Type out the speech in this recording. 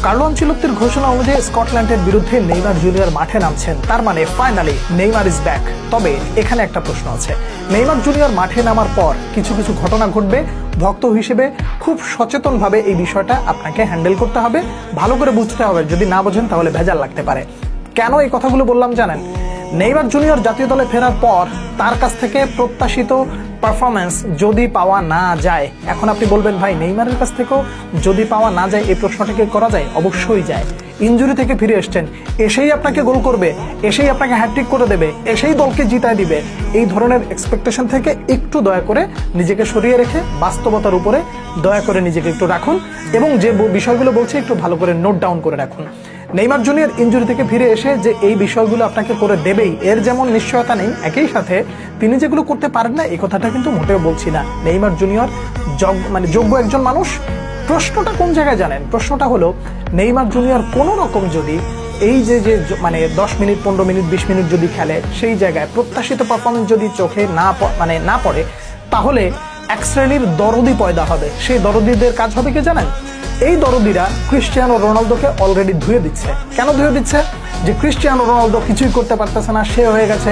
Carlo আনচেলত্তির ঘোষণা অনুযায়ী স্কটল্যান্ডের বিরুদ্ধে নেইমার জুনিয়র মাঠে নামছেন, তার মানে ফাইনালি নেইমার ইজ ব্যাক। তবে এখানে একটা প্রশ্ন আছে, নেইমার জুনিয়র মাঠে নামার পর কিছু কিছু ঘটনা ঘটবে। ভক্ত হিসেবে খুব সচেতনভাবে এই বিষয়টা আপনাকে হ্যান্ডেল করতে হবে, ভালো করে বুঝতে হবে। যদি না বোঝেন তাহলে ভেজাল লাগতে পারে। কেন এই কথাগুলো বললাম জানেন? নেইমার জুনিয়র জাতীয় দলে ফেরার পর তার কাছ থেকে প্রত্যাশিত পারফরমেন্স যদি পাওয়া না যায়, এখন আপনি বলবেন ভাই নেইমারের কাছ থেকেও যদি পাওয়া না যায় এই প্রশ্নটাকে করা যায়? অবশ্যই যায়। ইনজুরি থেকে ফিরে এসছেন, এসেই আপনাকে গোল করবে, এসেই আপনাকে হ্যাটট্রিক করে দেবে, এসেই দলকে জিতায় দিবে, এই ধরনের এক্সপেকটেশন থেকে একটু দয়া করে নিজেকে সরিয়ে রেখে বাস্তবতার উপরে দয়া করে নিজেকে একটু রাখুন এবং যে বিষয়গুলো বলছি একটু ভালো করে নোট ডাউন করে রাখুন। নেইমার জুনিয়র ইনজুরি থেকে ফিরে এসে যে এই বিষয়গুলো আপনাকে করে দেবেই এর যেমন নিশ্চয়তা নেই, একই সাথে তিনি যেগুলো করতে পারেন না এই কথাটা কিন্তু মোটেও বলছি না। নেইমার জুনিয়র যোগ্য একজন মানুষ। প্রশ্নটা কোন জায়গায় জানেন? প্রশ্নটা হলো নেইমার জুনিয়র কোনো রকম যদি এই যে 10 মিনিট 15 মিনিট 20 মিনিট যদি খেলে, সেই জায়গায় প্রত্যাশিত পারফরমেন্স যদি চোখে না পড়ে, তাহলে এক শ্রেণীর দরদি পয়দা হবে। সেই দরদিদের কাজ হবে কি জানেন? এই দরদিরা ক্রিস্টিয়ানো রোনালদোকে অলরেডি ধুয়ে দিচ্ছে। কেন ধুয়ে দিচ্ছে? যে ক্রিস্টিয়ানো রোনালদো কিছুই করতে পারতেছে না, সে হয়ে গেছে